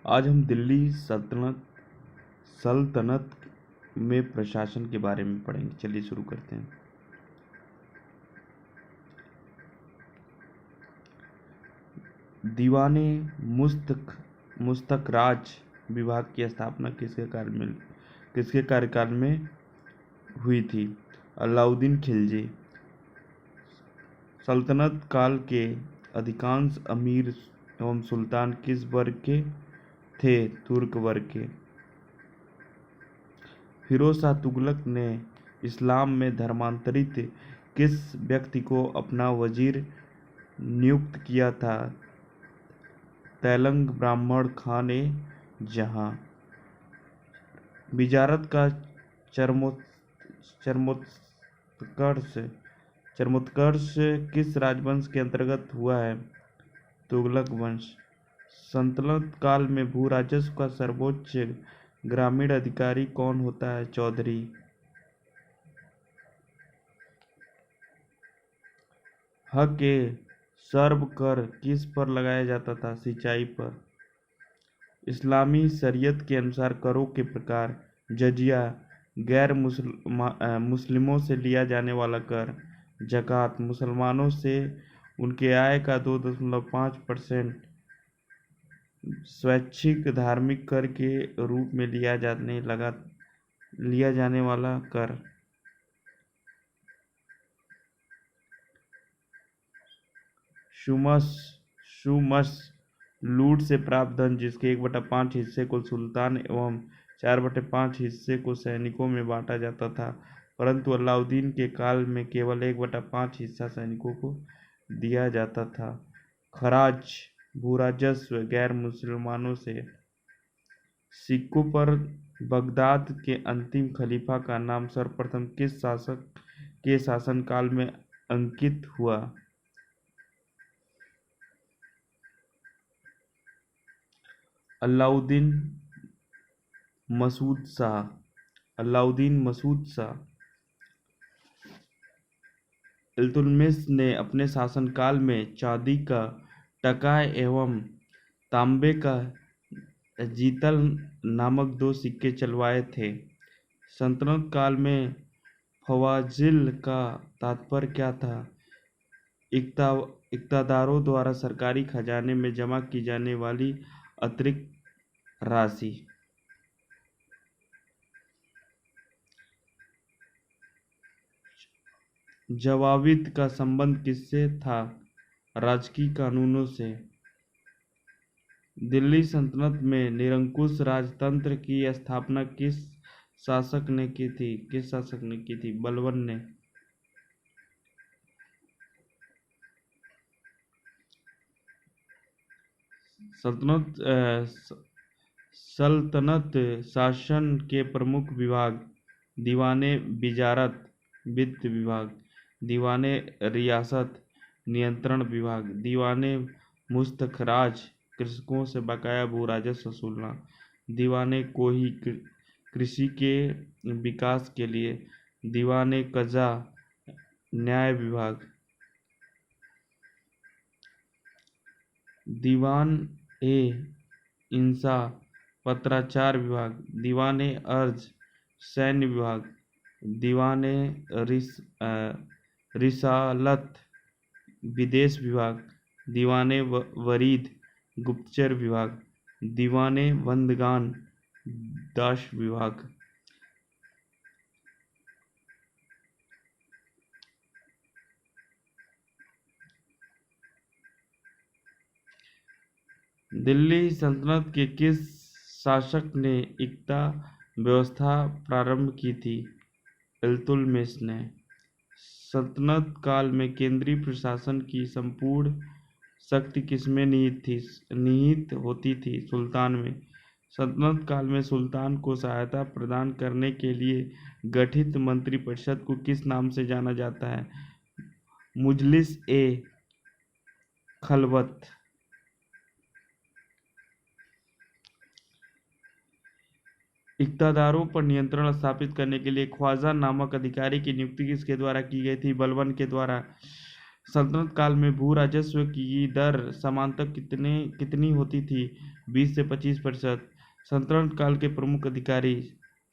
आज हम दिल्ली सल्तनत में प्रशासन के बारे में पढ़ेंगे। चलिए शुरू करते हैं। दीवाने मुस्तखराज विभाग की स्थापना किसके कार्यकाल में हुई थी? अलाउद्दीन खिलजी। सल्तनत काल के अधिकांश अमीर एवं सुल्तान किस वर्ग के थे? तुर्क वर्ग के। फिरोज शाह तुगलक ने इस्लाम में धर्मांतरित किस व्यक्ति को अपना वजीर नियुक्त किया था? तैलंग ब्राह्मण खान ए जहां। विजारत का चरमोत्कर्ष किस राजवंश के अंतर्गत हुआ है? तुगलक वंश। सल्तनत काल में भू राजस्व का सर्वोच्च ग्रामीण अधिकारी कौन होता है? चौधरी। हक ए सर्व कर किस पर लगाया जाता था? सिंचाई पर। इस्लामी शरीयत के अनुसार करों के प्रकार। जजिया। गैर मुस्लिमों से लिया जाने वाला कर। ज़कात। मुसलमानों से उनके आय का 2.5% स्वैच्छिक धार्मिक कर के रूप में लिया जाने वाला कर। शुमस लूट से प्राप्त धन जिसके 1/5 हिस्से को सुल्तान एवं 4/5 हिस्से को सैनिकों में बांटा जाता था, परंतु अलाउद्दीन के काल में केवल 1/5 हिस्सा सैनिकों को दिया जाता था। खराज भूराजस्व गैर मुसलमानों से। सिक्कों पर बगदाद के अंतिम खलीफा का नाम सर्वप्रथम किस शासक के शासनकाल में अंकित हुआ? अलाउद्दीन मसूद शाह। इल्तुतमिश ने अपने शासनकाल में चांदी का टका एवं तांबे का जीतल नामक 2 सिक्के चलवाए थे। सल्तनत काल में फवाजिल का तात्पर्य क्या था? इक़्तिदारों द्वारा सरकारी खजाने में जमा की जाने वाली अतिरिक्त राशि। जवाबित का संबंध किससे था? राजकीय कानूनों से। दिल्ली सल्तनत में निरंकुश राजतंत्र की स्थापना किस शासक ने की थी? बलबन ने। सल्तनत शासन के प्रमुख विभाग। दीवाने विजारत वित्त विभाग। दीवाने रियासत नियंत्रण विभाग। दीवाने मुस्तखराज कृषकों से बकाया भू राजस्व वसूलना। दीवाने कोही कृषि के विकास के लिए। दीवाने कज़ा न्याय विभाग। दीवान ए इंसा पत्राचार विभाग। दीवाने अर्ज सैन्य विभाग। दीवाने रिसालत विदेश विभाग। दीवाने वरीद गुप्तचर विभाग। दीवाने बंदगान दास विभाग। दिल्ली सल्तनत के किस शासक ने इक्ता व्यवस्था प्रारंभ की थी? इल्तुतमिश ने। सल्तनत काल में केंद्रीय प्रशासन की संपूर्ण शक्ति किसमें निहित होती थी? सुल्तान में। सल्तनत काल में सुल्तान को सहायता प्रदान करने के लिए गठित मंत्रिपरिषद को किस नाम से जाना जाता है? मुजलिस ए खलवत। इक़्तिदारों पर नियंत्रण स्थापित करने के लिए ख्वाजा नामक अधिकारी की नियुक्ति किसके द्वारा की गई थी? बलबन के द्वारा। सल्तनत काल में भू राजस्व की दर सामान्यतः कितनी होती थी? 20 से 25%। सल्तनत काल के प्रमुख अधिकारी।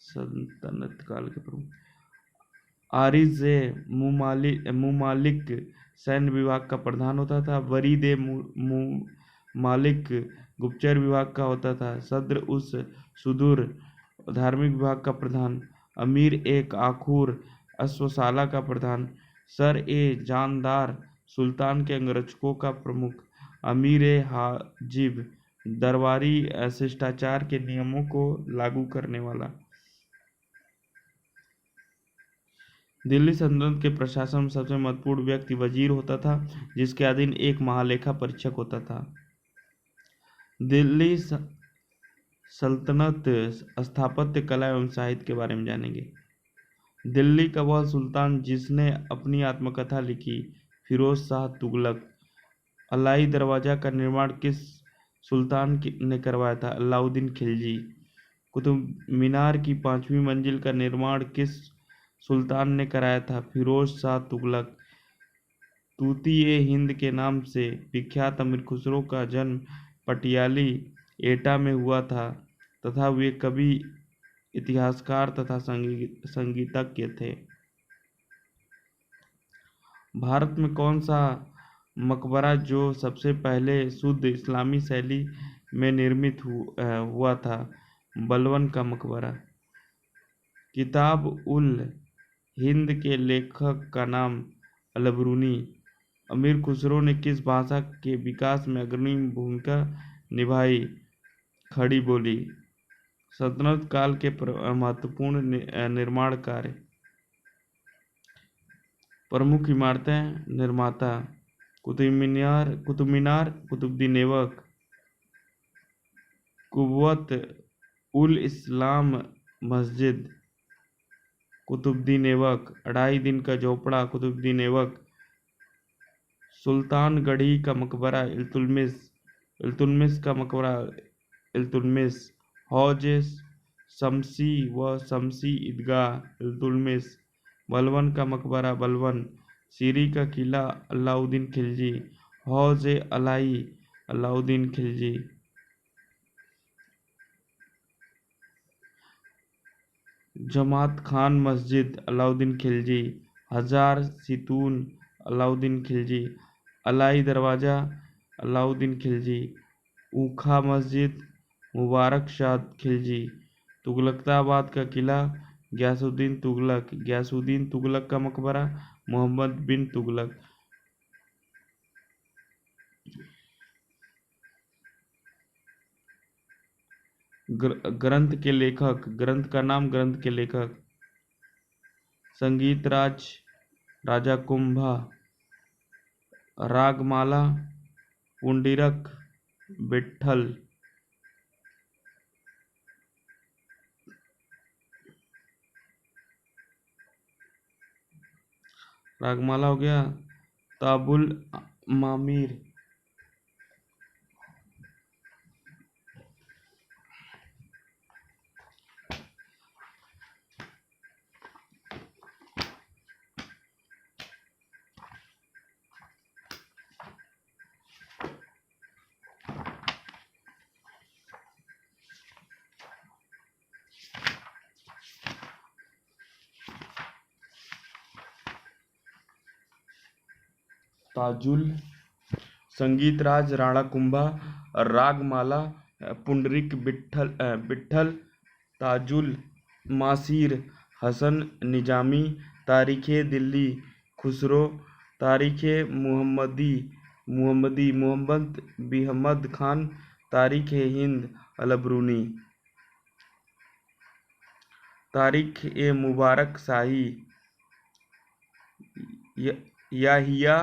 सल्तनत काल के प्रमुख आरिज ए मुमालिक सैन्य विभाग का प्रधान होता था। वरीद ए मुमालिक गुप्तचर विभाग का होता था। सद्र उस सुदूर धार्मिक विभाग का प्रधान। अमीर एक आखूर अश्वशाला का प्रधान। सर ए जानदार सुल्तान के अंगरक्षकों का प्रमुख। अमीर ए हाजिब दरबारी शिष्टाचार के नियमों को लागू करने वाला। दिल्ली सल्तनत के प्रशासन में सबसे महत्वपूर्ण व्यक्ति वजीर होता था, जिसके अधीन एक महालेखा परीक्षक होता था। दिल्ली सल्तनत स्थापत्य कला एवं साहित्य के बारे में जानेंगे। दिल्ली का वह सुल्तान जिसने अपनी आत्मकथा लिखी, फिरोज शाह तुगलक। अलाई दरवाजा का निर्माण किस सुल्तान ने करवाया था? अलाउद्दीन खिलजी। कुतुब मीनार की 5वीं मंजिल का निर्माण किस सुल्तान ने कराया था? फिरोज शाह तुगलक। तूती-ए-हिंद के नाम से विख्यात अमीर खुसरो का जन्म पटियाली एटा में हुआ था तथा वे कवि, इतिहासकार तथा संगीतज्ञ थे। भारत में कौन सा मकबरा जो सबसे पहले शुद्ध इस्लामी शैली में निर्मित हुआ था? बलबन का मकबरा। किताब उल हिंद के लेखक का नाम अलबरूनी। अमीर खुसरो ने किस भाषा के विकास में अग्रणी भूमिका निभाई? खड़ी बोली। सल्तनत काल के महत्वपूर्ण निर्माण कार्य। प्रमुख इमारतें निर्माता। कुतुब मीनार, कुतुबुद्दीन ऐबक। कुव्वत उल इस्लाम मस्जिद, कुतुबुद्दीन ऐबक। 2.5 दिन का झोपड़ा, कुतुबुद्दीन ऐबक। सुल्तानगढ़ी का मकबरा, इल्तुतमिश का मकबरा, इल्तुतमिश। हौज शमसी व शमसी ईदगाह, इल्तुतमिश। बलबन का मकबरा, बलबन। सीरी का किला, अलाउद्दीन खिलजी। हौज अलाई, अलाउद्दीन खिलजी। जमात खान मस्जिद, अलाउद्दीन खिलजी। हजार सितून, अलाउद्दीन खिलजी। अलाई दरवाजा, अलाउद्दीन खिलजी। ऊखा मस्जिद, मुबारक शाह खिलजी। तुगलकाबाद का किला, गयासुद्दीन तुगलक। गयासुद्दीन तुगलक का मकबरा, मोहम्मद बिन तुगलक। ग्रंथ के लेखक। ग्रंथ का नाम, ग्रंथ के लेखक। संगीत राज, राजा कुंभा। रागमाला, पुंडरीक विट्ठल। रागमाला हो गया। ताबुल मामीर। ताजुल। संगीत राज, राणा कुंभा। रागमाला, पुंडरीक विट्ठल। ताजुल मासीर, हसन निजामी। तारीख़े दिल्ली, खुसरो। तारीख़े मुहम्मदी, मोहम्मद बिहमद खान। तारीख़े हिंद, अलबरूनी। तारीख़-ए मुबारक शाही, याहिया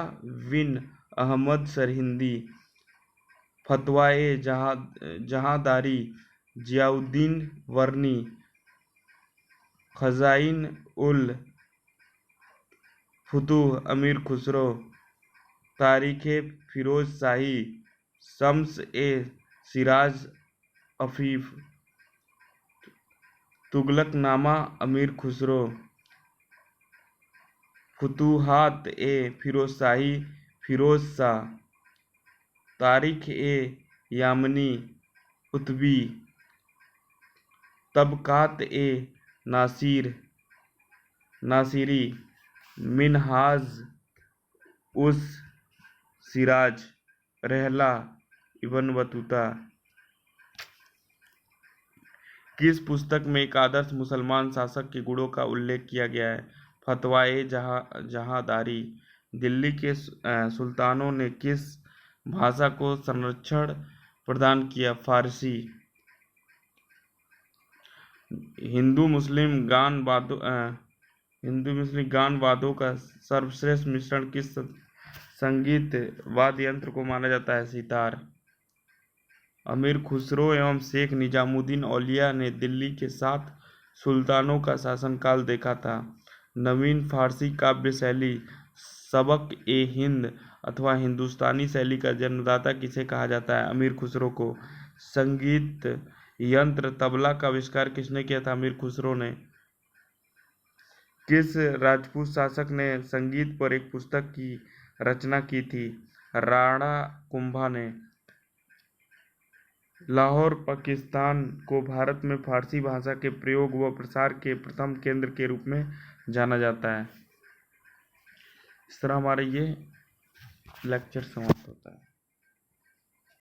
बिन अहमद सरहिंदी। फतवा-ए जहांदारी, जियाउद्दीन वर्नी। खज़ाइन उल फुतूह, अमीर खुसरो। तारीख़-ए फिरोज शाही, शम्स-ए सिराज अफीफ। तुगलकनामा, अमीर खुसरो। फुतूहात-ए फिरोज शाही, फिरोज शाह, तारिख ए यामनी उतबी, तबकात ए नासिरी, मिनहाज उस सिराज, रहला इब्न बतूता। किस पुस्तक में एक आदर्श मुसलमान शासक के गुणों का उल्लेख किया गया है? फतवा जहांदारी। दिल्ली के सुल्तानों ने किस भाषा को संरक्षण प्रदान किया? फारसी। हिंदू मुस्लिम गान वाद्यों का सर्वश्रेष्ठ मिश्रण किस संगीत वाद्य यंत्र को माना जाता है? सितार। अमीर खुसरो एवं शेख निजामुद्दीन औलिया ने दिल्ली के 7 सुल्तानों का शासनकाल देखा था। नवीन फारसी काव्य शैली सबक ए हिंद अथवा हिंदुस्तानी शैली का जन्मदाता किसे कहा जाता है? अमीर खुसरो को। संगीत यंत्र तबला का आविष्कार किसने किया था? अमीर खुसरो ने। किस राजपूत शासक ने संगीत पर एक पुस्तक की रचना की थी? राणा कुंभा ने। लाहौर पाकिस्तान को भारत में फारसी भाषा के प्रयोग व प्रसार के प्रथम केंद्र के रूप में जाना जाता है। इस तरह हमारा ये लेक्चर समाप्त होता है।